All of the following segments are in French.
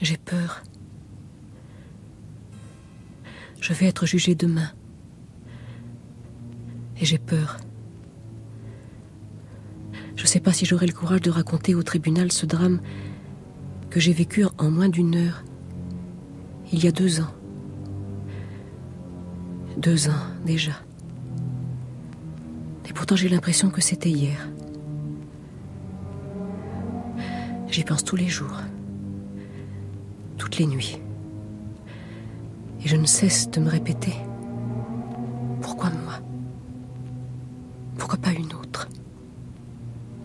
J'ai peur. Je vais être jugée demain. Et j'ai peur. Je ne sais pas si j'aurai le courage de raconter au tribunal ce drame que j'ai vécu en moins d'une heure, il y a 2 ans. 2 ans, déjà. Et pourtant, j'ai l'impression que c'était hier. J'y pense tous les jours. Toutes les nuits. Et je ne cesse de me répéter. Pourquoi moi? Pourquoi pas une autre?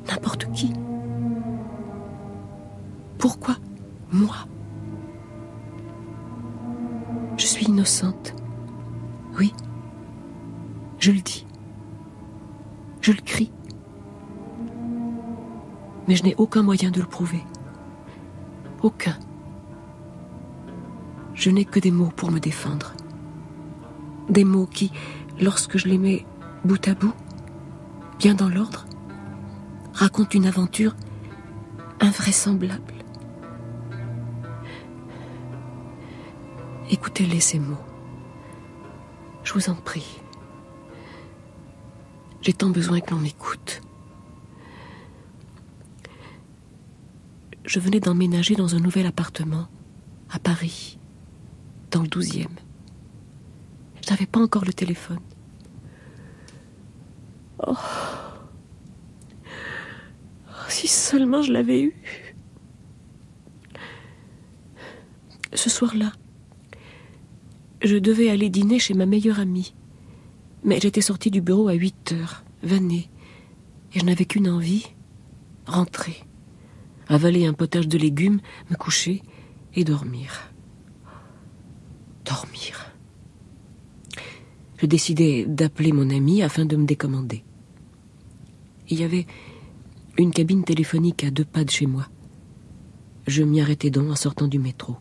N'importe qui. Pourquoi moi? Je suis innocente. Oui. Je le dis. Je le crie. Mais je n'ai aucun moyen de le prouver. Aucun. Je n'ai que des mots pour me défendre. Des mots qui, lorsque je les mets bout à bout, bien dans l'ordre, racontent une aventure invraisemblable. Écoutez-les, ces mots. Je vous en prie. J'ai tant besoin que l'on m'écoute. Je venais d'emménager dans un nouvel appartement, à Paris, dans le 12e. Je n'avais pas encore le téléphone. Oh, si seulement je l'avais eu. Ce soir-là, je devais aller dîner chez ma meilleure amie. Mais j'étais sortie du bureau à 8h, vannée. Et je n'avais qu'une envie, rentrer. Avaler un potage de légumes, me coucher et dormir. Dormir. Je décidai d'appeler mon ami afin de me décommander. Il y avait une cabine téléphonique à 2 pas de chez moi. Je m'y arrêtai donc en sortant du métro.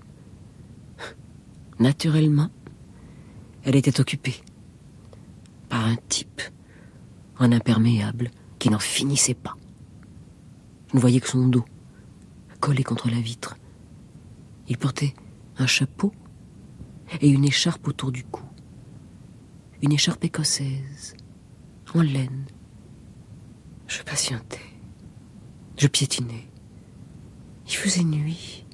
Naturellement, elle était occupée par un type en imperméable qui n'en finissait pas. Je ne voyais que son dos, collé contre la vitre. Il portait un chapeau et une écharpe autour du cou. Une écharpe écossaise, en laine. Je patientais. Je piétinais. Il faisait nuit.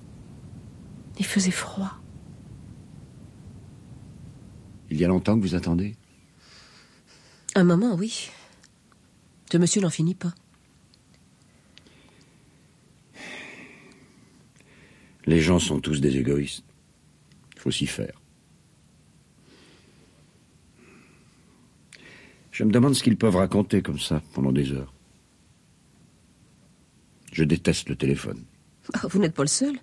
Il faisait froid. Il y a longtemps que vous attendez? Un moment, oui. Ce monsieur n'en finit pas. Les gens sont tous des égoïstes. Il faut s'y faire. Je me demande ce qu'ils peuvent raconter comme ça pendant des heures. Je déteste le téléphone. Oh, vous n'êtes pas le seul.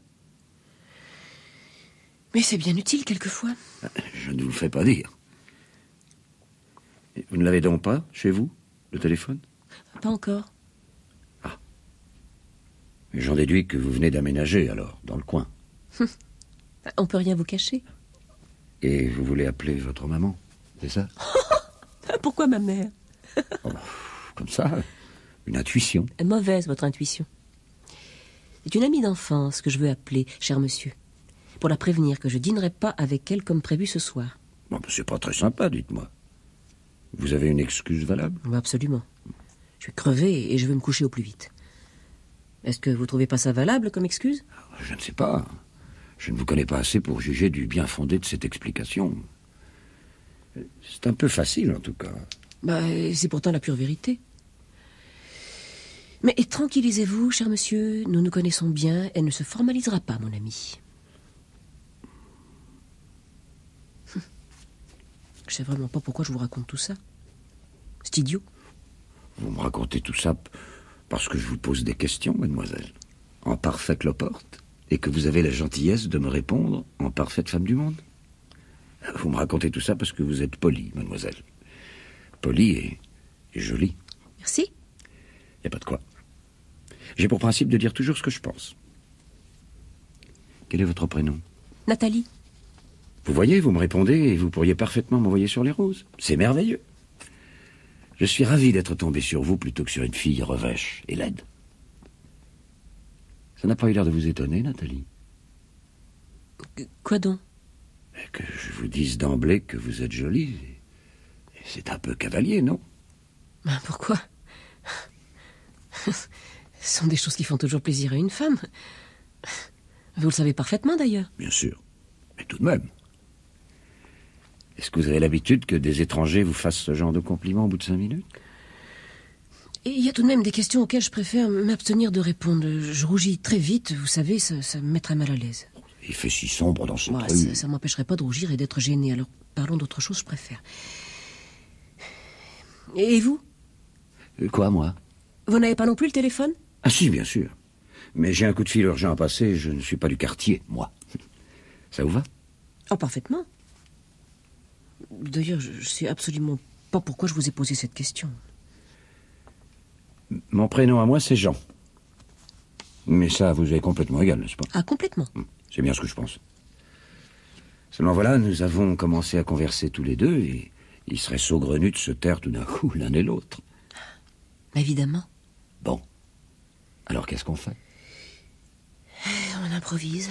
Mais c'est bien utile quelquefois. Je ne vous le fais pas dire. Vous ne l'avez donc pas, chez vous, le téléphone? Pas encore. Ah. J'en déduis que vous venez d'aménager, alors, dans le coin. On peut rien vous cacher. Et vous voulez appeler votre maman, c'est ça? Pourquoi ma mère? Oh, comme ça, une intuition. Mauvaise, votre intuition. C'est une amie d'enfance que je veux appeler, cher monsieur, pour la prévenir que je dînerai pas avec elle comme prévu ce soir. Bon, c'est pas très sympa, dites-moi. Vous avez une excuse valable? Oui, absolument. Je suis crevé et je veux me coucher au plus vite. Est-ce que vous trouvez pas ça valable comme excuse? Je ne sais pas. Je ne vous connais pas assez pour juger du bien fondé de cette explication. C'est un peu facile, en tout cas. C'est pourtant la pure vérité. Mais tranquillisez-vous, cher monsieur, nous nous connaissons bien, elle ne se formalisera pas, mon ami. Je sais vraiment pas pourquoi je vous raconte tout ça. C'est idiot. Vous me racontez tout ça parce que je vous pose des questions, mademoiselle, en parfaite cloporte, et que vous avez la gentillesse de me répondre en parfaite femme du monde. Vous me racontez tout ça parce que vous êtes polie, mademoiselle. Polie et jolie. Merci. Il n'y a pas de quoi. J'ai pour principe de dire toujours ce que je pense. Quel est votre prénom? Nathalie. Vous voyez, vous me répondez et vous pourriez parfaitement m'envoyer sur les roses. C'est merveilleux. Je suis ravi d'être tombé sur vous plutôt que sur une fille revêche et laide. Ça n'a pas eu l'air de vous étonner, Nathalie? Quoi donc? Que je vous dise d'emblée que vous êtes jolie. C'est un peu cavalier, non? Ben, pourquoi? Ce sont des choses qui font toujours plaisir à une femme. Vous le savez parfaitement, d'ailleurs. Bien sûr. Mais tout de même. Est-ce que vous avez l'habitude que des étrangers vous fassent ce genre de compliments au bout de 5 minutes? Et il y a tout de même des questions auxquelles je préfère m'abstenir de répondre. Je rougis très vite, vous savez, ça me mettrait mal à l'aise. Il fait si sombre dans cette Ouais, rue. ça m'empêcherait pas de rougir et d'être gêné. Alors, parlons d'autre chose, je préfère. Et vous? Quoi, moi? Vous n'avez pas non plus le téléphone? Ah si, bien sûr. Mais j'ai un coup de fil urgent à passer, je ne suis pas du quartier, moi. Ça vous va? Oh, parfaitement. D'ailleurs, je sais absolument pas pourquoi je vous ai posé cette question. Mon prénom à moi, c'est Jean. Mais ça vous est complètement égal, n'est-ce pas? Ah, complètement. C'est bien ce que je pense. Seulement voilà, nous avons commencé à converser tous les deux et il serait saugrenu de se taire tout d'un coup l'un et l'autre. Évidemment. Bon. Alors qu'est-ce qu'on fait? On improvise,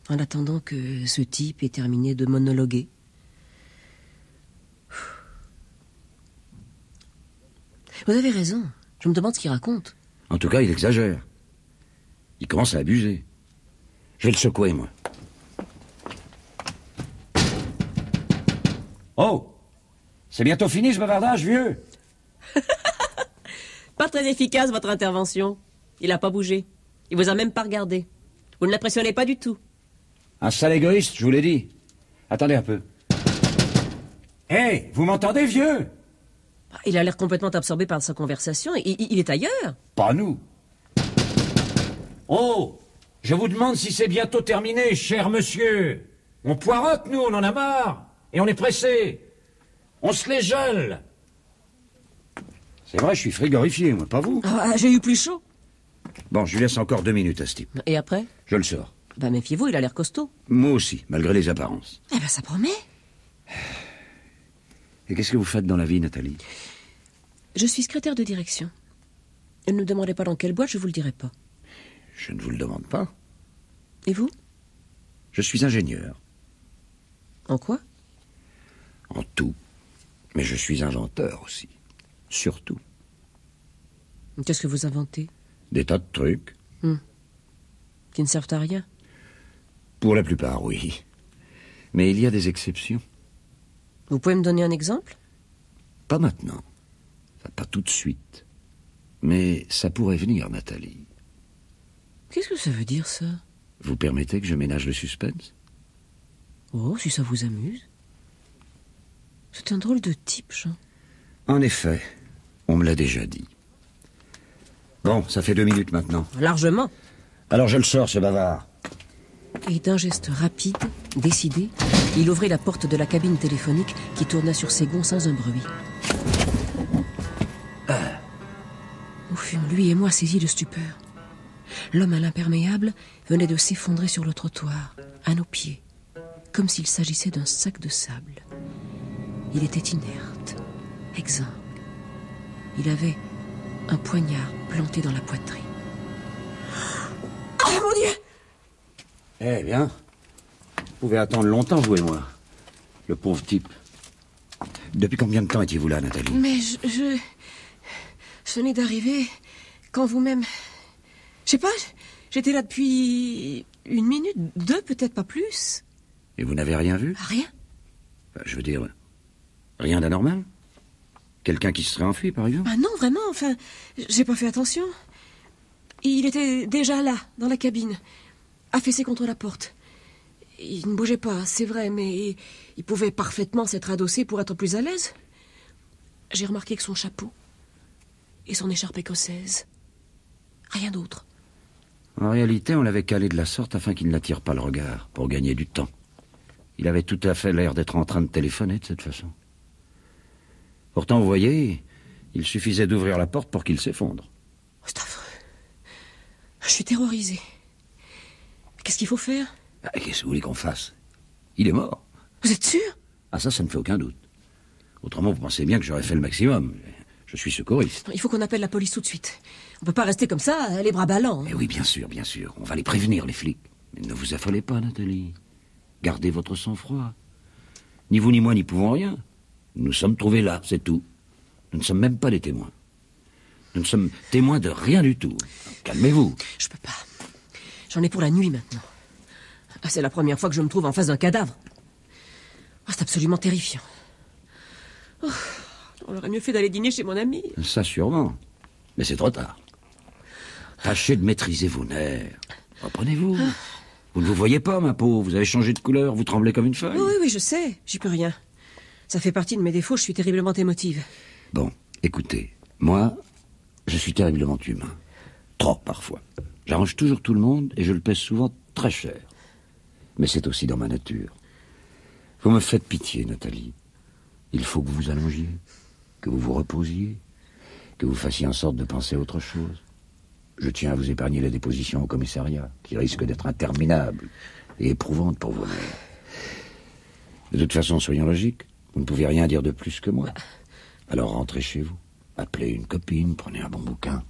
en attendant que ce type ait terminé de monologuer. Vous avez raison. Je me demande ce qu'il raconte. En tout cas, il exagère. Il commence à abuser. Je vais le secouer, moi. Oh! C'est bientôt fini, ce bavardage, vieux? Pas très efficace, votre intervention. Il n'a pas bougé. Il vous a même pas regardé. Vous ne l'impressionnez pas du tout. Un sale égoïste, je vous l'ai dit. Attendez un peu. Hé, vous m'entendez, vieux? Il a l'air complètement absorbé par sa conversation. Il est ailleurs. Pas nous. Oh! Je vous demande si c'est bientôt terminé, cher monsieur. On poirote, nous, on en a marre. Et on est pressé. On se les gèle. C'est vrai, je suis frigorifié, moi, pas vous. Ah, j'ai eu plus chaud. Bon, je lui laisse encore 2 minutes à ce type. Et après? Je le sors. Ben, méfiez-vous, il a l'air costaud. Moi aussi, malgré les apparences. Eh ben, ça promet. Et qu'est-ce que vous faites dans la vie, Nathalie? Je suis secrétaire de direction. Ne me demandez pas dans quelle boîte, je vous le dirai pas. Je ne vous le demande pas. Et vous? Je suis ingénieur. En quoi? En tout. Mais je suis inventeur aussi. Surtout. Qu'est-ce que vous inventez? Des tas de trucs. Qui ne servent à rien? Pour la plupart, oui. Mais il y a des exceptions. Vous pouvez me donner un exemple? Pas maintenant. Enfin, pas tout de suite. Mais ça pourrait venir, Nathalie. Qu'est-ce que ça veut dire, ça? Vous permettez que je ménage le suspense? Oh, si ça vous amuse. C'est un drôle de type, Jean. En effet, on me l'a déjà dit. Bon, ça fait 2 minutes maintenant. Largement. Alors je le sors, ce bavard. Et d'un geste rapide, décidé, il ouvrit la porte de la cabine téléphonique qui tourna sur ses gonds sans un bruit. Nous fûmes, lui et moi, saisis de stupeur. L'homme à l'imperméable venait de s'effondrer sur le trottoir, à nos pieds, comme s'il s'agissait d'un sac de sable. Il était inerte, exsangue. Il avait un poignard planté dans la poitrine. Ah, mon Dieu! Eh bien, vous pouvez attendre longtemps, vous et moi. Le pauvre type. Depuis combien de temps étiez-vous là, Nathalie? Mais je venais d'arriver quand vous-même... Je sais pas, j'étais là depuis 1 minute, 2, peut-être pas plus. Et vous n'avez rien vu? Rien. Enfin, je veux dire, rien d'anormal? Quelqu'un qui se serait enfui, par exemple? Ah non, vraiment, enfin, j'ai pas fait attention. Il était déjà là, dans la cabine, affaissé contre la porte. Il ne bougeait pas, c'est vrai, mais il pouvait parfaitement s'être adossé pour être plus à l'aise. J'ai remarqué que son chapeau et son écharpe écossaise. Rien d'autre. En réalité, on l'avait calé de la sorte afin qu'il n'attire pas le regard, pour gagner du temps. Il avait tout à fait l'air d'être en train de téléphoner de cette façon. Pourtant, vous voyez, il suffisait d'ouvrir la porte pour qu'il s'effondre. C'est affreux. Je suis terrorisée. Qu'est-ce qu'il faut faire? Qu'est-ce que vous voulez qu'on fasse? Il est mort. Vous êtes sûr? Ah, ça ne fait aucun doute. Autrement, vous pensez bien que j'aurais fait le maximum. Je suis secouriste. Il faut qu'on appelle la police tout de suite. On peut pas rester comme ça, les bras ballants. Eh oui, bien sûr, bien sûr. On va les prévenir, les flics. Mais ne vous affolez pas, Nathalie. Gardez votre sang-froid. Ni vous ni moi n'y pouvons rien. Nous sommes trouvés là, c'est tout. Nous ne sommes même pas les témoins. Nous ne sommes témoins de rien du tout. Calmez-vous. Je peux pas. J'en ai pour la nuit maintenant. Ah, c'est la première fois que je me trouve en face d'un cadavre. Oh, c'est absolument terrifiant. Oh, on aurait mieux fait d'aller dîner chez mon ami. Ça sûrement. Mais c'est trop tard. Tâchez de maîtriser vos nerfs. Reprenez-vous. Vous ne vous voyez pas, ma peau. Vous avez changé de couleur. Vous tremblez comme une feuille. Oui, je sais. J'y peux rien. Ça fait partie de mes défauts. Je suis terriblement émotive. Bon, écoutez. Moi, je suis terriblement humain. Trop, parfois. J'arrange toujours tout le monde et je le pèse souvent très cher. Mais c'est aussi dans ma nature. Vous me faites pitié, Nathalie. Il faut que vous vous allongiez, que vous vous reposiez, que vous fassiez en sorte de penser à autre chose. Je tiens à vous épargner la déposition au commissariat, qui risque d'être interminable et éprouvante pour vous. De toute façon, soyons logiques. Vous ne pouvez rien dire de plus que moi. Alors rentrez chez vous. Appelez une copine, prenez un bon bouquin.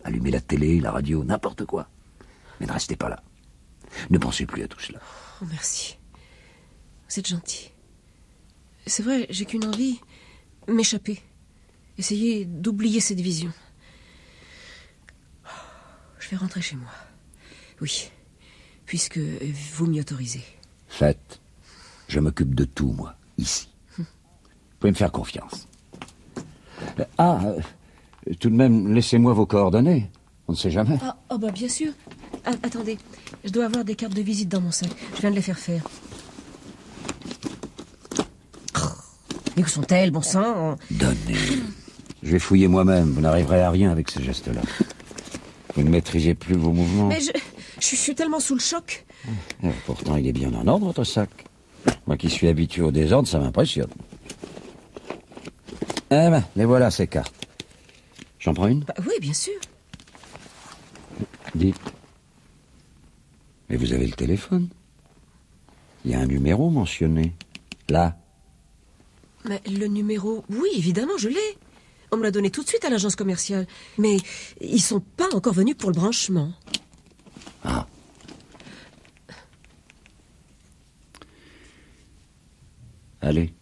Allumez la télé, la radio, n'importe quoi. Mais ne restez pas là. Ne pensez plus à tout cela. Oh, merci. Vous êtes gentil. C'est vrai, j'ai qu'une envie. M'échapper. Essayer d'oublier cette vision. Je vais rentrer chez moi. Oui. Puisque vous m'y autorisez. Faites. Je m'occupe de tout, moi, ici. Vous pouvez me faire confiance. Tout de même, laissez-moi vos coordonnées. On ne sait jamais. Bah bien sûr. Attendez, je dois avoir des cartes de visite dans mon sac. Je viens de les faire faire. Mais où sont-elles, bon sang? Donnez. Je vais fouiller moi-même. Vous n'arriverez à rien avec ces gestes-là. Vous ne maîtrisez plus vos mouvements. Mais je suis tellement sous le choc. Pourtant, il est bien en ordre, votre sac. Moi qui suis habitué au désordre, ça m'impressionne. Eh ben, les voilà, ces cartes. J'en prends une? Bah, oui, bien sûr. Dites. Mais vous avez le téléphone. Il y a un numéro mentionné. Là. Mais le numéro... Oui, évidemment, je l'ai. On me l'a donné tout de suite à l'agence commerciale. Mais ils sont pas encore venus pour le branchement. Ah. Allez.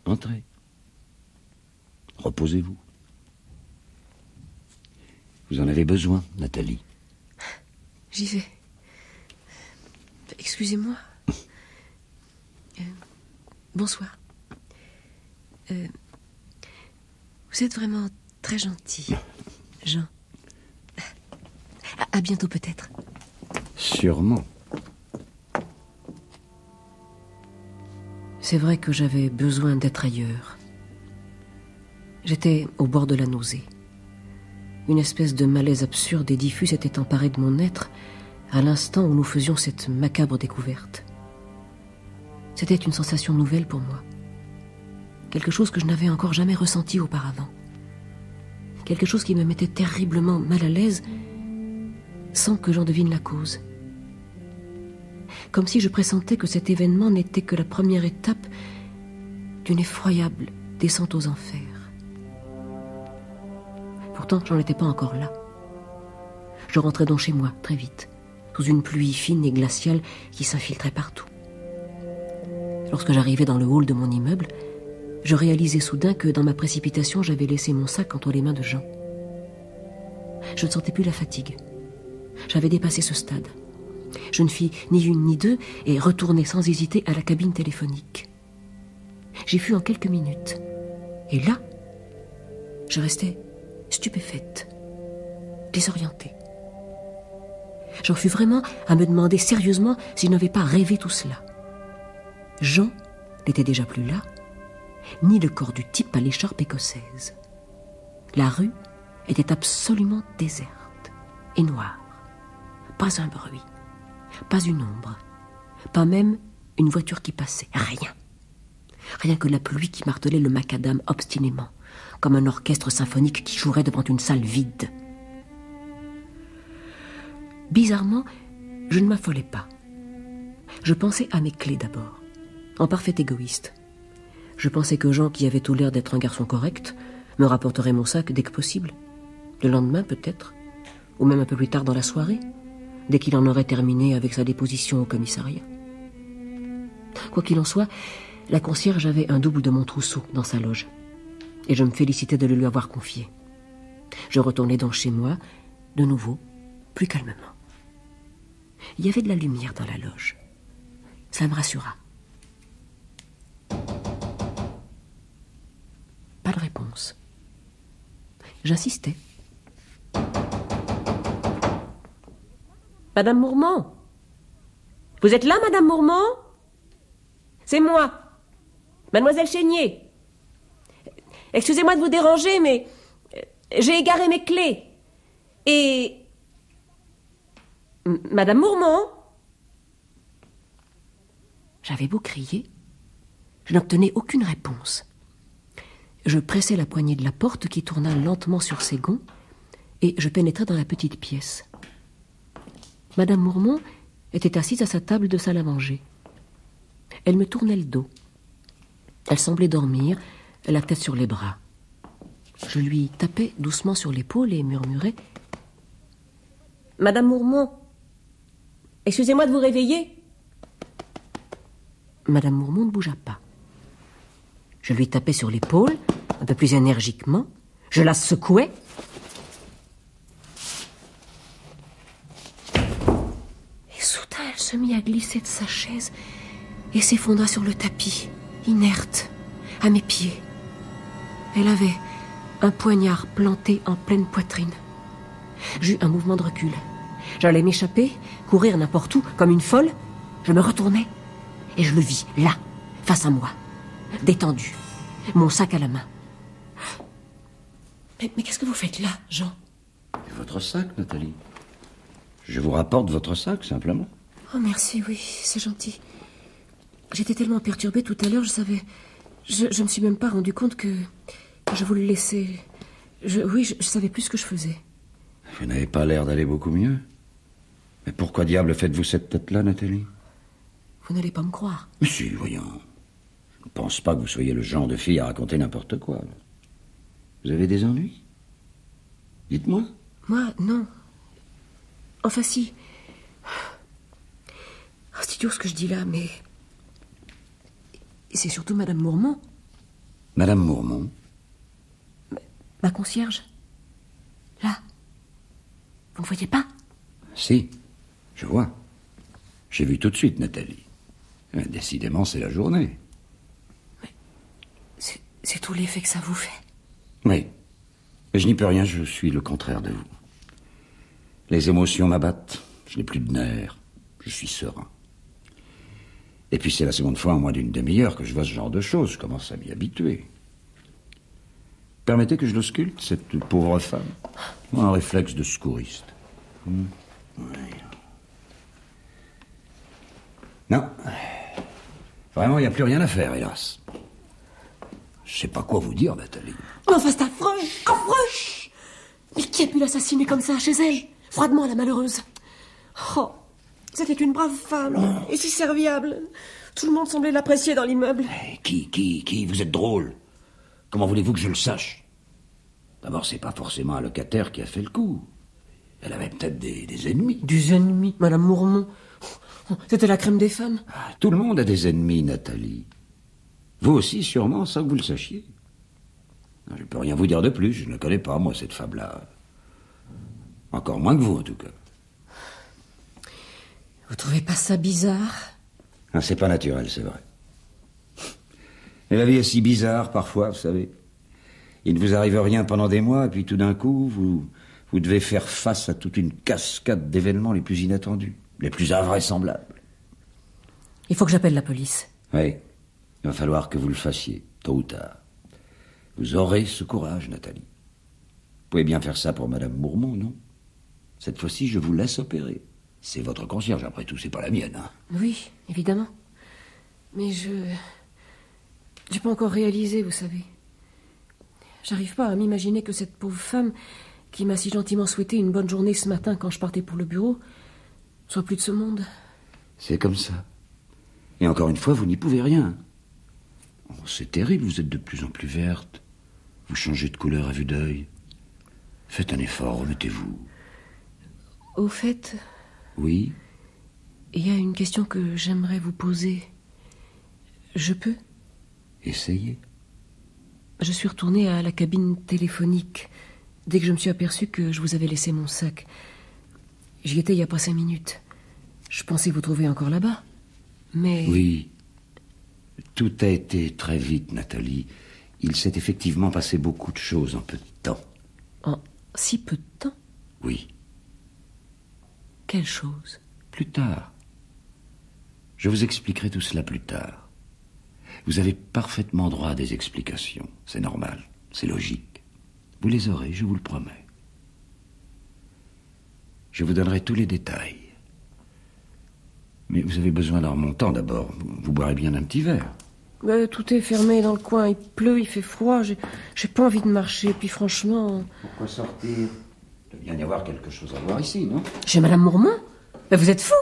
Entrez. Reposez-vous. Vous en avez besoin, Nathalie. J'y vais. Excusez-moi. Bonsoir. Vous êtes vraiment très gentil, Jean. À bientôt peut-être. Sûrement. C'est vrai que j'avais besoin d'être ailleurs. J'étais au bord de la nausée. Une espèce de malaise absurde et diffus s'était emparé de mon être à l'instant où nous faisions cette macabre découverte. C'était une sensation nouvelle pour moi. Quelque chose que je n'avais encore jamais ressenti auparavant. Quelque chose qui me mettait terriblement mal à l'aise sans que j'en devine la cause. Comme si je pressentais que cet événement n'était que la première étape d'une effroyable descente aux enfers. Pourtant, j'en étais pas encore là. Je rentrais donc chez moi, très vite, sous une pluie fine et glaciale qui s'infiltrait partout. Lorsque j'arrivais dans le hall de mon immeuble, je réalisais soudain que dans ma précipitation, j'avais laissé mon sac entre les mains de Jean. Je ne sentais plus la fatigue. J'avais dépassé ce stade. Je ne fis ni une ni deux et retournai sans hésiter à la cabine téléphonique. J'y fus en quelques minutes. Et là, je restais stupéfaite, désorientée. J'en fus vraiment à me demander sérieusement si je n'avais pas rêvé tout cela. Jean n'était déjà plus là, ni le corps du type à l'écharpe écossaise. La rue était absolument déserte et noire. Pas un bruit, pas une ombre, pas même une voiture qui passait, rien. Rien que la pluie qui martelait le macadam obstinément, comme un orchestre symphonique qui jouerait devant une salle vide. Bizarrement, je ne m'affolais pas. Je pensais à mes clés d'abord, en parfait égoïste. Je pensais que Jean, qui avait tout l'air d'être un garçon correct, me rapporterait mon sac dès que possible. Le lendemain, peut-être, ou même un peu plus tard dans la soirée. dès qu'il en aurait terminé avec sa déposition au commissariat. Quoi qu'il en soit, la concierge avait un double de mon trousseau dans sa loge, et je me félicitais de le lui avoir confié. Je retournai donc chez moi, de nouveau, plus calmement. Il y avait de la lumière dans la loge. Ça me rassura. Pas de réponse. J'insistais. Madame Mourmand? Vous êtes là, Madame Mourmand? C'est moi, Mademoiselle Chénier. Excusez-moi de vous déranger, mais j'ai égaré mes clés. Et... Madame Mourmand? J'avais beau crier, je n'obtenais aucune réponse. Je pressai la poignée de la porte qui tourna lentement sur ses gonds et je pénétrai dans la petite pièce. Madame Mourmand était assise à sa table de salle à manger. Elle me tournait le dos. Elle semblait dormir, la tête sur les bras. Je lui tapais doucement sur l'épaule et murmurais « Madame Mourmand, excusez-moi de vous réveiller ?» Madame Mourmand ne bougea pas. Je lui tapais sur l'épaule, un peu plus énergiquement. Je la secouais. Et soudain, elle se mit à glisser de sa chaise et s'effondra sur le tapis, inerte, à mes pieds. Elle avait un poignard planté en pleine poitrine. J'eus un mouvement de recul. J'allais m'échapper, courir n'importe où, comme une folle. Je me retournai et je le vis, là, face à moi, détendu, mon sac à la main. Mais qu'est-ce que vous faites là, Jean? Votre sac, Nathalie. Je vous rapporte votre sac, simplement. Oh, merci, oui, c'est gentil. J'étais tellement perturbée tout à l'heure, je me suis même pas rendu compte que je vous le laissais. Je savais plus ce que je faisais. Vous n'avez pas l'air d'aller beaucoup mieux. Mais pourquoi diable faites-vous cette tête-là, Nathalie? Vous n'allez pas me croire. Mais si, voyons. Je ne pense pas que vous soyez le genre de fille à raconter n'importe quoi. Vous avez des ennuis? Dites-moi. Moi, non. Enfin, si. Oh, c'est idiot ce que je dis là, mais... c'est surtout Madame Mourmand. Madame Mourmand? Ma concierge. Là. Vous ne voyez pas? Si, je vois. J'ai vu tout de suite, Nathalie. Décidément, c'est la journée. Mais c'est tout l'effet que ça vous fait. Oui. Mais je n'y peux rien, je suis le contraire de vous. Les émotions m'abattent, je n'ai plus de nerfs, je suis serein. Et puis c'est la seconde fois en moins d'une demi-heure que je vois ce genre de choses, je commence à m'y habituer. Permettez que je l'ausculte, cette pauvre femme. Un réflexe de secouriste. Oui. Non. Vraiment, il n'y a plus rien à faire, hélas. Je sais pas quoi vous dire, Nathalie. Mais enfin, c'est affreux, affreux. Mais qui a pu l'assassiner comme ça, chez elle? Froidement, la malheureuse. Oh, c'était une brave femme, et si serviable. Tout le monde semblait l'apprécier dans l'immeuble. Qui? Vous êtes drôle. Comment voulez-vous que je le sache? D'abord, c'est pas forcément un locataire qui a fait le coup. Elle avait peut-être des ennemis. Des ennemis, Madame Mourmand. C'était la crème des femmes. Tout le monde a des ennemis, Nathalie. Vous aussi, sûrement, sans que vous le sachiez. Non, je ne peux rien vous dire de plus. Je ne la connais pas, moi, cette femme-là. Encore moins que vous, en tout cas. Vous trouvez pas ça bizarre? Ah, c'est pas naturel, c'est vrai. Et la vie est si bizarre, parfois, vous savez. Il ne vous arrive rien pendant des mois, et puis tout d'un coup, vous devez faire face à toute une cascade d'événements les plus inattendus, les plus invraisemblables. Il faut que j'appelle la police. Oui, il va falloir que vous le fassiez, tôt ou tard. Vous aurez ce courage, Nathalie. Vous pouvez bien faire ça pour Madame Mourmand, non? Cette fois-ci, je vous laisse opérer. C'est votre concierge, après tout, c'est pas la mienne, hein. Oui, évidemment. Mais j'ai pas encore réalisé, vous savez. J'arrive pas à m'imaginer que cette pauvre femme, qui m'a si gentiment souhaité une bonne journée ce matin quand je partais pour le bureau, soit plus de ce monde. C'est comme ça. Et encore une fois, vous n'y pouvez rien. Oh, c'est terrible, vous êtes de plus en plus verte. Vous changez de couleur à vue d'œil. Faites un effort, remettez-vous. Au fait, Oui. Il y a une question que j'aimerais vous poser. Je peux? Essayez. Je suis retournée à la cabine téléphonique dès que je me suis aperçue que je vous avais laissé mon sac. J'y étais il n'y a pas 5 minutes. Je pensais vous trouver encore là-bas, mais... Oui. Tout a été très vite, Nathalie. Il s'est effectivement passé beaucoup de choses en peu de temps. En si peu de temps? Oui. Quelle chose? Plus tard. Je vous expliquerai tout cela plus tard. Vous avez parfaitement droit à des explications. C'est normal, c'est logique. Vous les aurez, je vous le promets. Je vous donnerai tous les détails. Mais vous avez besoin d'un remontant d'abord. Vous boirez bien un petit verre. Tout est fermé dans le coin. Il pleut, il fait froid. J'ai pas envie de marcher. Puis franchement... Pourquoi sortir? Il doit bien y avoir quelque chose à voir ici, non? Chez Madame Mourmont? Vous êtes fou!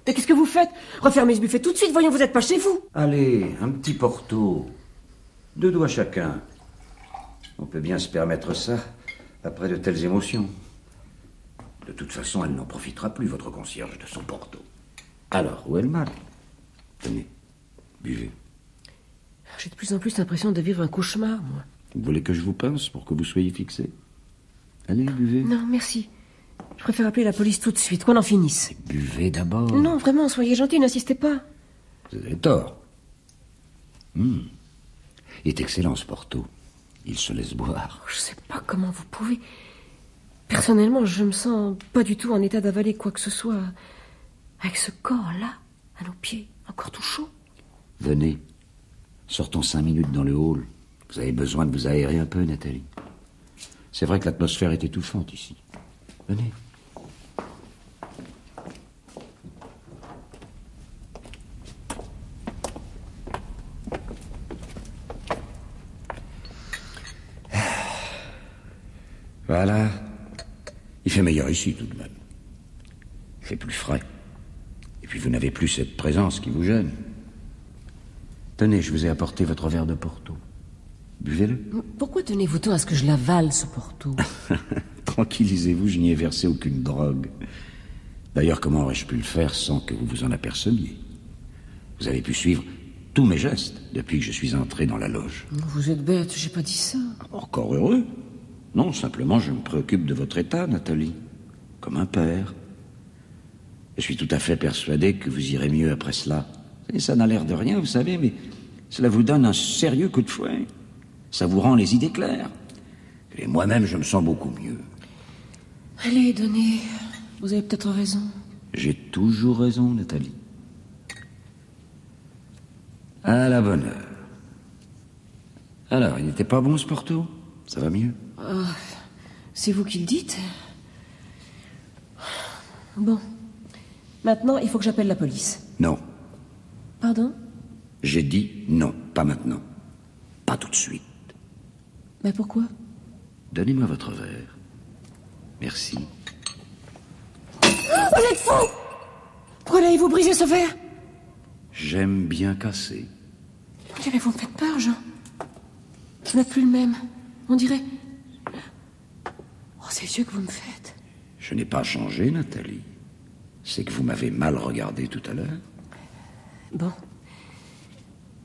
Mais qu'est-ce que vous faites? Refermez ce buffet tout de suite, voyons, vous n'êtes pas chez vous! Allez, un petit porto. 2 doigts chacun. On peut bien se permettre ça après de telles émotions. De toute façon, elle n'en profitera plus, votre concierge, de son porto. Alors, où est le mal? Tenez, buvez. J'ai de plus en plus l'impression de vivre un cauchemar, moi. Vous voulez que je vous pince pour que vous soyez fixé? Allez, buvez. Non, merci. Je préfère appeler la police tout de suite, qu'on en finisse. Buvez d'abord. Non, vraiment, soyez gentil, n'insistez pas. Vous avez tort. Il est excellent, ce porto. Il se laisse boire. Je sais pas comment vous pouvez... Personnellement, je me sens pas du tout en état d'avaler quoi que ce soit. Avec ce corps-là, à nos pieds, encore tout chaud. Venez. Sortons 5 minutes dans le hall. Vous avez besoin de vous aérer un peu, Nathalie. C'est vrai que l'atmosphère est étouffante ici. Venez. Voilà. Il fait meilleur ici, tout de même. Il fait plus frais. Et puis vous n'avez plus cette présence qui vous gêne. Tenez, je vous ai apporté votre verre de Porto. Buvez-le. Pourquoi tenez-vous tant à ce que je l'avale, ce Porto? Tranquillisez-vous, je n'y ai versé aucune drogue. D'ailleurs, comment aurais-je pu le faire sans que vous vous en aperceviez? Vous avez pu suivre tous mes gestes depuis que je suis entré dans la loge. Vous êtes bête, j'ai pas dit ça. Encore heureux. Non, simplement, je me préoccupe de votre état, Nathalie. Comme un père. Je suis tout à fait persuadé que vous irez mieux après cela. Et ça n'a l'air de rien, vous savez, mais cela vous donne un sérieux coup de fouet. Ça vous rend les idées claires. Et moi-même, je me sens beaucoup mieux. Allez, donnez. Vous avez peut-être raison. J'ai toujours raison, Nathalie. À la bonne heure. Alors, il n'était pas bon, ce Porto? Ça va mieux? C'est vous qui le dites. Bon. Maintenant, il faut que j'appelle la police. Non. Pardon? J'ai dit non, pas maintenant. Pas tout de suite. Mais pourquoi? Donnez-moi votre verre. Merci. Vous êtes fou! Pourquoi allez-vous briser ce verre? J'aime bien casser. Mais vous me faites peur, Jean. Vous n'êtes plus le même. On dirait... Oh, ces yeux que vous me faites. Je n'ai pas changé, Nathalie. C'est que vous m'avez mal regardé tout à l'heure. Bon.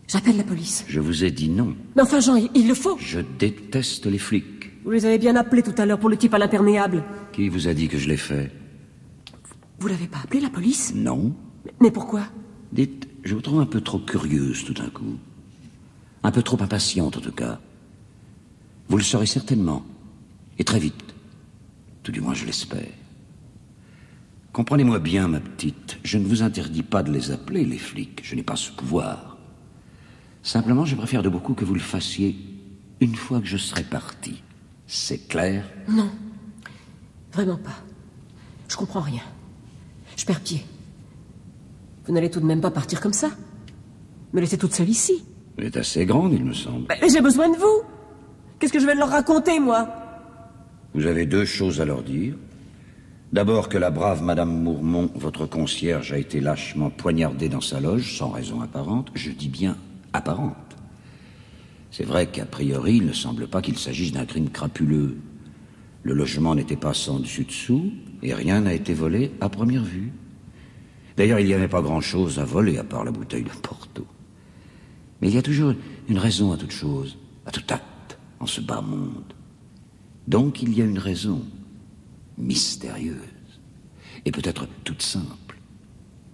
J'appelle la police. Je vous ai dit non. Mais enfin, Jean, il le faut. Je déteste les flics. Vous les avez bien appelés tout à l'heure pour le type à l'imperméable. Qui vous a dit que je l'ai fait? Vous l'avez pas appelé, la police? Non. Mais pourquoi? Dites, je vous trouve un peu trop curieuse tout d'un coup. Un peu trop impatiente, en tout cas. Vous le serez certainement. Et très vite. Tout du moins, je l'espère. Comprenez-moi bien, ma petite. Je ne vous interdis pas de les appeler, les flics. Je n'ai pas ce pouvoir. Simplement, je préfère de beaucoup que vous le fassiez une fois que je serai parti. C'est clair? Non. Vraiment pas. Je comprends rien. Je perds pied. Vous n'allez tout de même pas partir comme ça? Me laisser toute seule ici? Vous êtes assez grande, il me semble. Mais j'ai besoin de vous. Qu'est-ce que je vais leur raconter, moi? Vous avez 2 choses à leur dire. D'abord que la brave Madame Mourmont, votre concierge, a été lâchement poignardée dans sa loge, sans raison apparente. Je dis bien apparente. C'est vrai qu'a priori, il ne semble pas qu'il s'agisse d'un crime crapuleux. Le logement n'était pas sans dessus-dessous, et rien n'a été volé à première vue. D'ailleurs, il n'y avait pas grand-chose à voler à part la bouteille de Porto. Mais il y a toujours une raison à toute chose, à tout acte, en ce bas monde. Donc il y a une raison mystérieuse, et peut-être toute simple.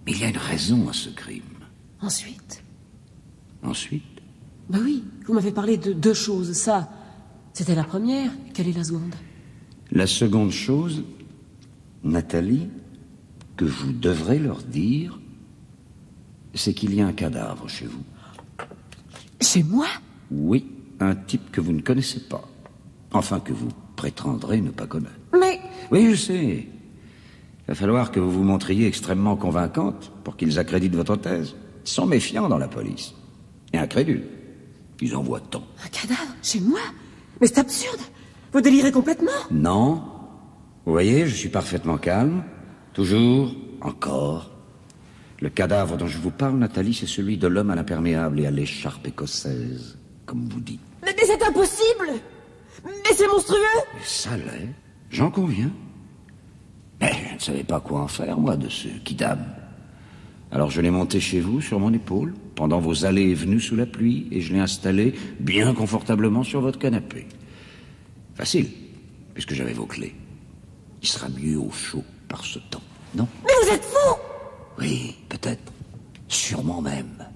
Mais il y a une raison à ce crime. Ensuite? Ensuite? Bah oui, vous m'avez parlé de 2 choses. Ça, c'était la première. Quelle est la seconde? La seconde chose, Nathalie, que vous devrez leur dire, c'est qu'il y a un cadavre chez vous. Chez moi? Oui, un type que vous ne connaissez pas. Enfin, que vous prétendrez ne pas connaître. Mais... Oui, je sais. Il va falloir que vous vous montriez extrêmement convaincante pour qu'ils accréditent votre thèse. Ils sont méfiants dans la police. Et incrédules. Ils en voient tant. Un cadavre? Chez moi? Mais c'est absurde. Vous délirez complètement. Non. Vous voyez, je suis parfaitement calme. Toujours, encore. Le cadavre dont je vous parle, Nathalie, c'est celui de l'homme à l'imperméable et à l'écharpe écossaise, comme vous dites. Mais c'est impossible. Mais c'est monstrueux. Et ça l'est, j'en conviens. Mais je ne savais pas quoi en faire, moi, de ce kidam. Alors je l'ai monté chez vous, sur mon épaule, pendant vos allées et venues sous la pluie, et je l'ai installé bien confortablement sur votre canapé. Facile, puisque j'avais vos clés. Il sera mieux au chaud par ce temps, non? Mais vous êtes fou! Oui, peut-être. Sûrement même.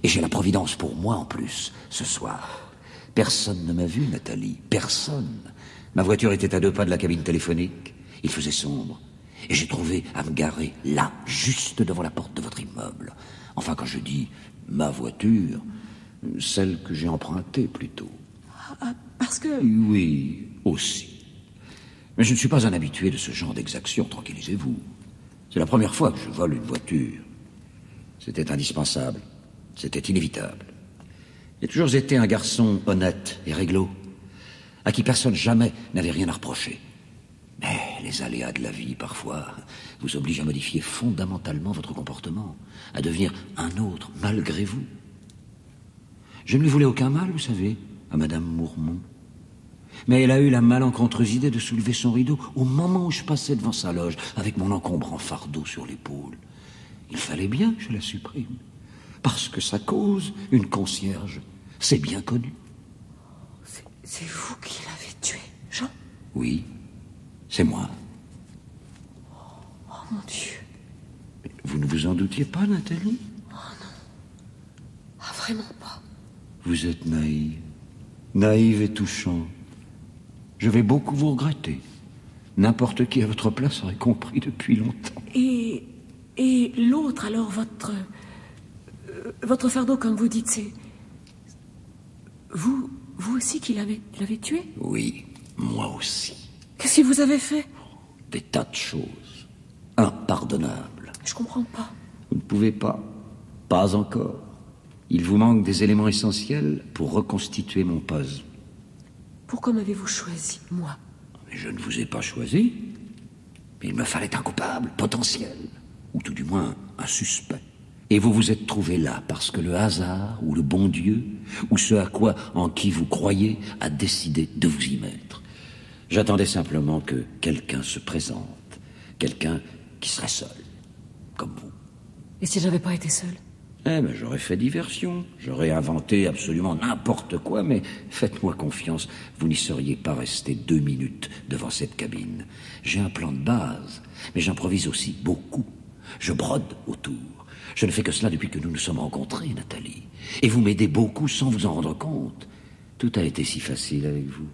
Et j'ai la providence pour moi, en plus, ce soir. Personne ne m'a vu, Nathalie. Personne. Ma voiture était à 2 pas de la cabine téléphonique. Il faisait sombre. Et j'ai trouvé à me garer là, juste devant la porte de votre immeuble. Enfin, quand je dis ma voiture, celle que j'ai empruntée plutôt. Parce que... Oui, aussi. Mais je ne suis pas un habitué de ce genre d'exaction, tranquillisez-vous. C'est la première fois que je vole une voiture. C'était indispensable. C'était inévitable. J'ai toujours été un garçon honnête et réglo, à qui personne jamais n'avait rien à reprocher. Mais les aléas de la vie, parfois, vous obligent à modifier fondamentalement votre comportement, à devenir un autre, malgré vous. Je ne lui voulais aucun mal, vous savez, à Madame Mourmont. Mais elle a eu la malencontreuse idée de soulever son rideau au moment où je passais devant sa loge, avec mon encombrant fardeau sur l'épaule. Il fallait bien que je la supprime, parce que sa cause, une concierge, c'est bien connu. C'est vous qui l'avez tué, Jean? Oui, c'est moi. Oh mon Dieu. Mais vous ne vous en doutiez pas, Nathalie? Oh non. Ah, vraiment pas. Vous êtes naïve. Naïve et touchante. Je vais beaucoup vous regretter. N'importe qui à votre place aurait compris depuis longtemps. Et l'autre, alors, votre fardeau, comme vous dites, c'est... Vous aussi qui l'avez tué? Oui, moi aussi. Qu'est-ce que vous avez fait? Des tas de choses. Impardonnables. Je comprends pas. Vous ne pouvez pas. Pas encore. Il vous manque des éléments essentiels pour reconstituer mon puzzle. Pourquoi m'avez-vous choisi, moi? Mais je ne vous ai pas choisi. Mais il me fallait un coupable potentiel. Ou tout du moins un suspect. Et vous vous êtes trouvé là parce que le hasard, ou le bon Dieu, ou ce à quoi en qui vous croyez, a décidé de vous y mettre. J'attendais simplement que quelqu'un se présente. Quelqu'un qui serait seul. Comme vous. Et si j'avais pas été seule? Eh ben, j'aurais fait diversion. J'aurais inventé absolument n'importe quoi, mais faites-moi confiance, vous n'y seriez pas resté 2 minutes devant cette cabine. J'ai un plan de base, mais j'improvise aussi beaucoup. Je brode autour. Je ne fais que cela depuis que nous nous sommes rencontrés, Nathalie. Et vous m'aidez beaucoup sans vous en rendre compte. Tout a été si facile avec vous.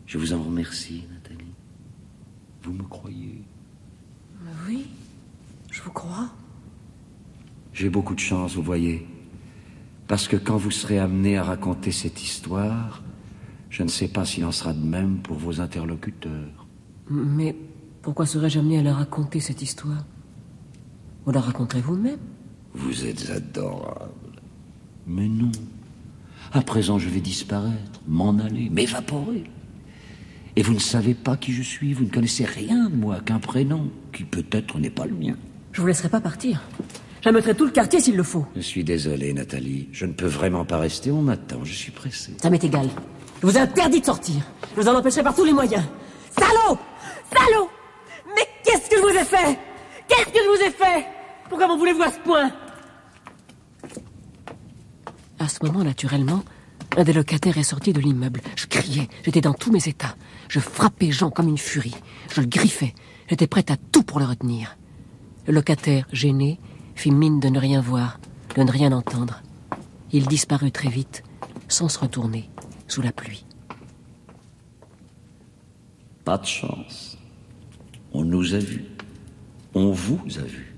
Je vous en remercie, Nathalie. Vous me croyez? Oui, je vous crois. J'ai beaucoup de chance, vous voyez. Parce que quand vous serez amené à raconter cette histoire, je ne sais pas s'il en sera de même pour vos interlocuteurs. Mais pourquoi serais-je amené à la raconter, cette histoire? Vous la raconterez vous-même? Vous êtes adorable. Mais non. À présent, je vais disparaître, m'en aller, m'évaporer. Et vous ne savez pas qui je suis, vous ne connaissez rien de moi qu'un prénom, qui peut-être n'est pas le mien. Je vous laisserai pas partir. J'ameuterai tout le quartier s'il le faut. Je suis désolé, Nathalie. Je ne peux vraiment pas rester, on m'attend, je suis pressé. Ça m'est égal. Je vous ai interdit de sortir. Je vous en empêcherai par tous les moyens. Salaud! Salaud! Mais qu'est-ce que je vous ai fait? Qu'est-ce que je vous ai fait? Pourquoi m'en voulez-vous à ce point? À ce moment, naturellement, un des locataires est sorti de l'immeuble. Je criais, j'étais dans tous mes états. Je frappais Jean comme une furie. Je le griffais. J'étais prête à tout pour le retenir. Le locataire, gêné, fit mine de ne rien voir, de ne rien entendre. Il disparut très vite, sans se retourner, sous la pluie. Pas de chance. On nous a vus. On vous a vus.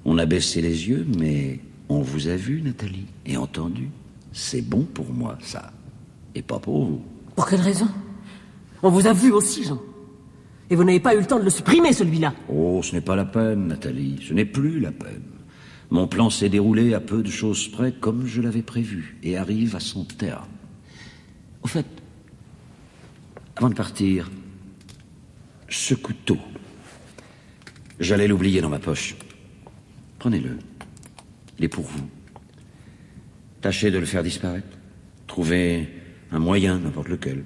On a baissé les yeux, mais on vous a vu, Nathalie, et entendu. C'est bon pour moi, ça. Et pas pour vous. Pour quelle raison? On vous a vu aussi, Jean. Et vous n'avez pas eu le temps de le supprimer, celui-là. Oh, ce n'est pas la peine, Nathalie. Ce n'est plus la peine. Mon plan s'est déroulé à peu de choses près comme je l'avais prévu et arrive à son terme. Au fait, avant de partir, ce couteau, j'allais l'oublier dans ma poche. Prenez-le. Il est pour vous. Tâchez de le faire disparaître. Trouvez un moyen, n'importe lequel.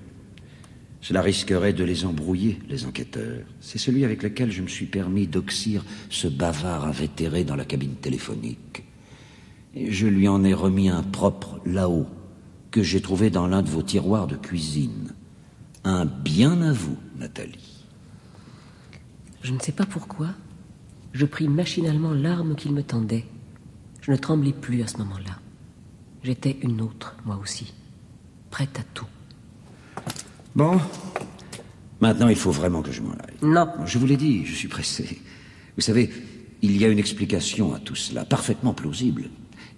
Cela risquerait de les embrouiller, les enquêteurs. C'est celui avec lequel je me suis permis d'oxyre ce bavard invétéré dans la cabine téléphonique. Et je lui en ai remis un propre là-haut, que j'ai trouvé dans l'un de vos tiroirs de cuisine. Un bien à vous, Nathalie. Je ne sais pas pourquoi, je pris machinalement l'arme qu'il me tendait. Je ne tremblais plus à ce moment-là. J'étais une autre, moi aussi, prête à tout. Bon, maintenant il faut vraiment que je m'en aille. Non. Je vous l'ai dit, je suis pressé. Vous savez, il y a une explication à tout cela, parfaitement plausible.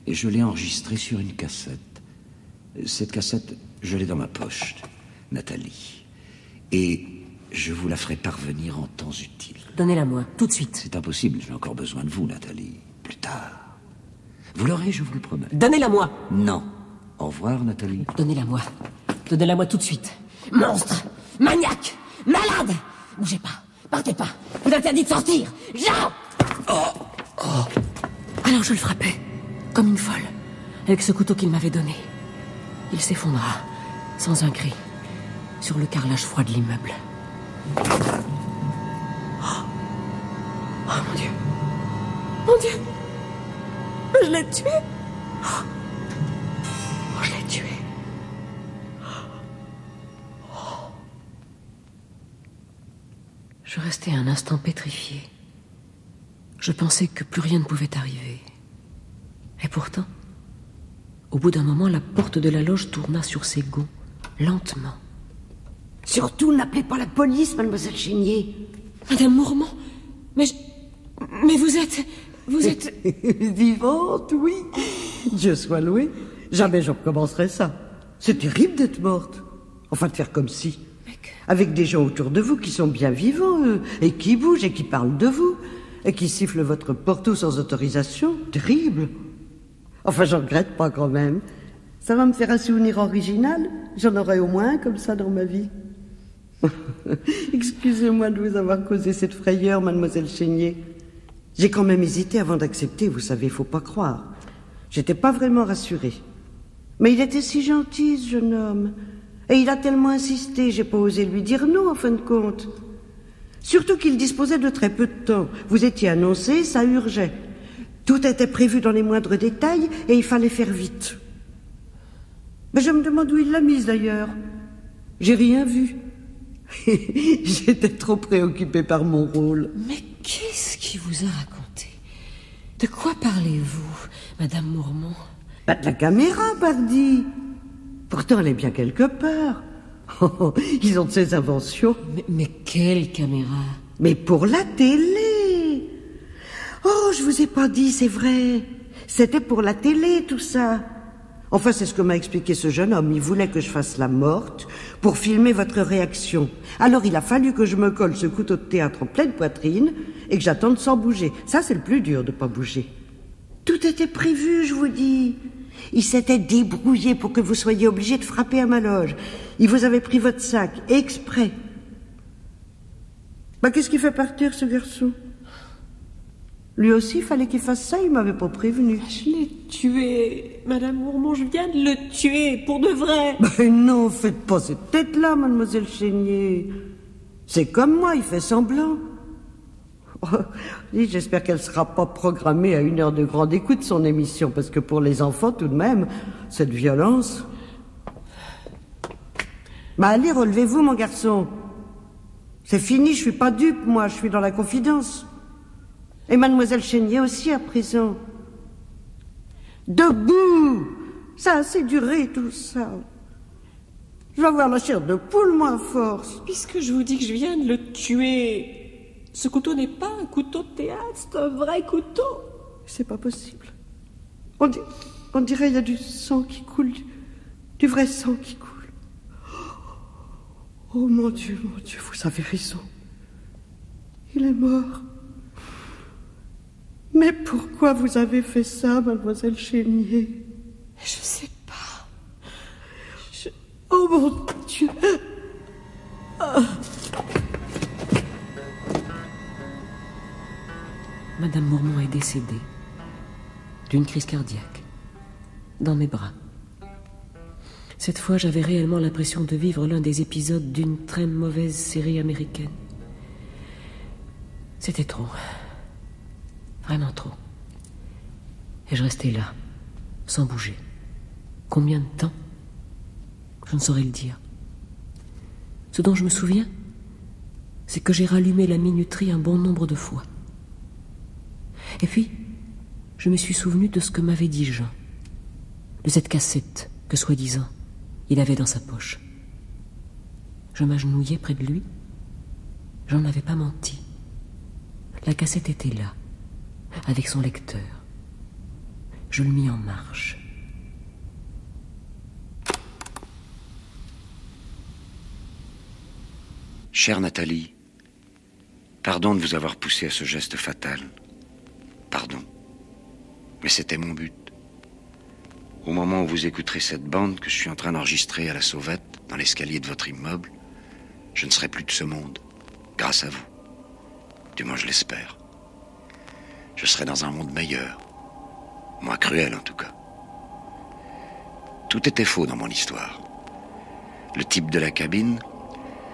Et je l'ai enregistrée sur une cassette. Cette cassette, je l'ai dans ma poche, Nathalie. Et je vous la ferai parvenir en temps utile. Donnez-la-moi, tout de suite. C'est impossible, j'ai encore besoin de vous, Nathalie. Plus tard. Vous l'aurez, je vous le promets. Donnez-la-moi. Non. Au revoir, Nathalie. Donnez-la-moi. Donnez-la-moi tout de suite. Monstre, maniaque, malade. Bougez pas, partez pas. Vous interdit de sortir. Jean. Alors je le frappais, comme une folle, avec ce couteau qu'il m'avait donné. Il s'effondra, sans un cri, sur le carrelage froid de l'immeuble. Oh mon Dieu. Mon Dieu. Je l'ai tué. Oh, je l'ai tué. Je restais un instant pétrifié. Je pensais que plus rien ne pouvait arriver. Et pourtant, au bout d'un moment, la porte de la loge tourna sur ses gonds, lentement. Surtout, n'appelez pas la police, mademoiselle Chénier. Madame Mourmont, mais vous êtes... Vivante, oui. Dieu soit loué. Jamais je recommencerai ça. C'est terrible d'être morte. Enfin, de faire comme si. Avec des gens autour de vous qui sont bien vivants, eux, et qui bougent et qui parlent de vous, et qui sifflent votre porto sans autorisation. Terrible. Enfin, j'en regrette pas quand même. Ça va me faire un souvenir original. J'en aurai au moins un comme ça dans ma vie. Excusez-moi de vous avoir causé cette frayeur, mademoiselle Chénier. J'ai quand même hésité avant d'accepter, vous savez, faut pas croire. J'étais pas vraiment rassurée. Mais il était si gentil, ce jeune homme. Et il a tellement insisté, j'ai pas osé lui dire non, en fin de compte. Surtout qu'il disposait de très peu de temps. Vous étiez annoncé, ça urgeait. Tout était prévu dans les moindres détails et il fallait faire vite. Mais je me demande où il l'a mise, d'ailleurs. J'ai rien vu. J'étais trop préoccupée par mon rôle. Mais qu'est-ce qu'il vous a raconté? De quoi parlez-vous, Madame Mourmont? Pas de la caméra, pardi. Pourtant, elle est bien quelque part. Oh, ils ont de ces inventions. Mais quelle caméra? Mais pour la télé. Oh, je vous ai pas dit, c'est vrai. C'était pour la télé, tout ça. Enfin, c'est ce que m'a expliqué ce jeune homme. Il voulait que je fasse la morte pour filmer votre réaction. Alors, il a fallu que je me colle ce couteau de théâtre en pleine poitrine et que j'attende sans bouger. Ça, c'est le plus dur, de pas bouger. Tout était prévu, je vous dis. Il s'était débrouillé pour que vous soyez obligé de frapper à ma loge. Il vous avait pris votre sac, exprès. Bah, qu'est-ce qui fait partir, ce garçon? Lui aussi, il fallait qu'il fasse ça, il m'avait pas prévenu. Je l'ai tué, Madame Mourmont, je viens de le tuer, pour de vrai. Ben non, faites pas cette tête-là, mademoiselle Chénier. C'est comme moi, il fait semblant. Oh, oui, j'espère qu'elle sera pas programmée à 1 heure de grande écoute, son émission, parce que pour les enfants, tout de même, cette violence... Mais allez, relevez-vous, mon garçon. C'est fini, je suis pas dupe, moi, je suis dans la confidence. Et mademoiselle Chénier aussi, à présent. Debout! Ça a assez duré, tout ça. Je vais avoir la chair de poule, moi, à force. Puisque je vous dis que je viens de le tuer... Ce couteau n'est pas un couteau de théâtre, c'est un vrai couteau. C'est pas possible. On dirait qu'il y a du sang qui coule, du vrai sang qui coule. Oh mon Dieu, vous avez raison. Il est mort. Mais pourquoi vous avez fait ça, mademoiselle Chénier? Je sais pas. Oh mon Dieu. Ah. Madame Mourmont est décédée d'une crise cardiaque, dans mes bras. Cette fois, j'avais réellement l'impression de vivre l'un des épisodes d'une très mauvaise série américaine. C'était trop. Vraiment trop. Et je restais là, sans bouger. Combien de temps? Je ne saurais le dire. Ce dont je me souviens, c'est que j'ai rallumé la minuterie un bon nombre de fois. Et puis, je me suis souvenu de ce que m'avait dit Jean, de cette cassette que, soi-disant, il avait dans sa poche. Je m'agenouillai près de lui. Jean n'avait pas menti. La cassette était là, avec son lecteur. Je le mis en marche. Chère Nathalie, pardon de vous avoir poussé à ce geste fatal. Pardon. Mais c'était mon but. Au moment où vous écouterez cette bande que je suis en train d'enregistrer à la sauvette, dans l'escalier de votre immeuble, je ne serai plus de ce monde, grâce à vous. Du moins, je l'espère. Je serai dans un monde meilleur. Moins cruel, en tout cas. Tout était faux dans mon histoire. Le type de la cabine,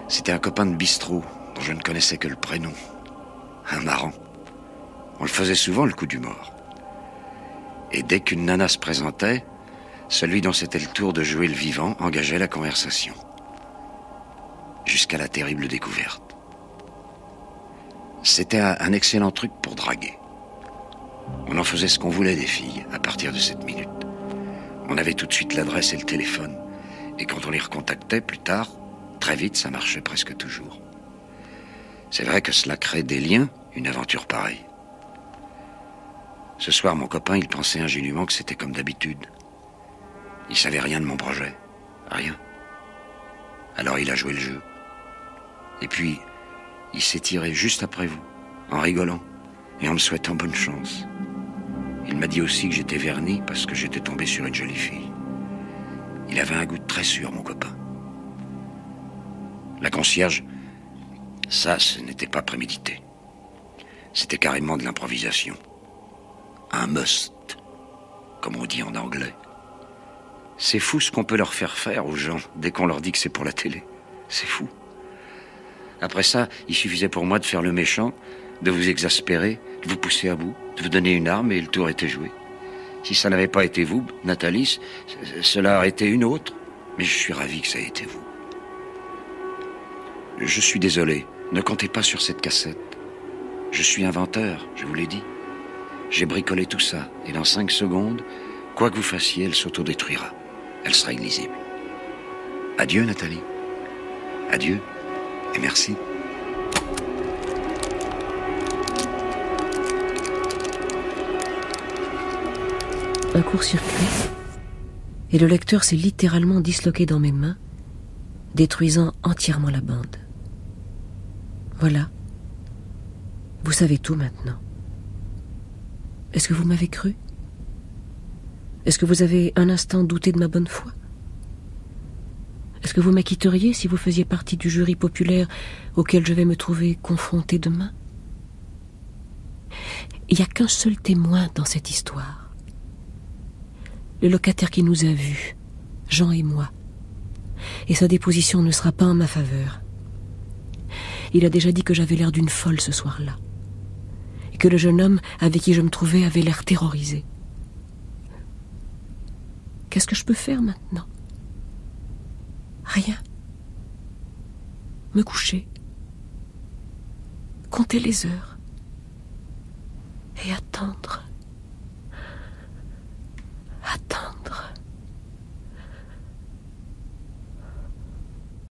c'était un copain de bistrot dont je ne connaissais que le prénom. Un marrant. On le faisait souvent, le coup du mort. Et dès qu'une nana se présentait, celui dont c'était le tour de jouer le vivant engageait la conversation. Jusqu'à la terrible découverte. C'était un excellent truc pour draguer. On en faisait ce qu'on voulait des filles à partir de cette minute. On avait tout de suite l'adresse et le téléphone. Et quand on les recontactait plus tard, très vite, ça marchait presque toujours. C'est vrai que cela crée des liens, une aventure pareille. Ce soir, mon copain, il pensait ingénument que c'était comme d'habitude. Il savait rien de mon projet. Rien. Alors il a joué le jeu. Et puis, il s'est tiré juste après vous, en rigolant, et en me souhaitant bonne chance. Il m'a dit aussi que j'étais verni parce que j'étais tombé sur une jolie fille. Il avait un goût très sûr, mon copain. La concierge, ça, ce n'était pas prémédité. C'était carrément de l'improvisation. Un must, comme on dit en anglais. C'est fou ce qu'on peut leur faire faire aux gens dès qu'on leur dit que c'est pour la télé. C'est fou. Après ça, il suffisait pour moi de faire le méchant, de vous exaspérer, de vous pousser à bout, de vous donner une arme et le tour était joué. Si ça n'avait pas été vous, Nathalie, cela aurait été une autre. Mais je suis ravi que ça ait été vous. Je suis désolé, ne comptez pas sur cette cassette. Je suis inventeur, je vous l'ai dit. J'ai bricolé tout ça, et dans 5 secondes, quoi que vous fassiez, elle s'autodétruira. Elle sera illisible. Adieu, Nathalie. Adieu, et merci. Un court-circuit, et le lecteur s'est littéralement disloqué dans mes mains, détruisant entièrement la bande. Voilà. Vous savez tout maintenant. Est-ce que vous m'avez cru? Est-ce que vous avez un instant douté de ma bonne foi? Est-ce que vous m'acquitteriez si vous faisiez partie du jury populaire auquel je vais me trouver confronté demain? Il n'y a qu'un seul témoin dans cette histoire. Le locataire qui nous a vus, Jean et moi. Et sa déposition ne sera pas en ma faveur. Il a déjà dit que j'avais l'air d'une folle ce soir-là. et que le jeune homme avec qui je me trouvais avait l'air terrorisé. Qu'est-ce que je peux faire maintenant? Rien. Me coucher, compter les heures et attendre.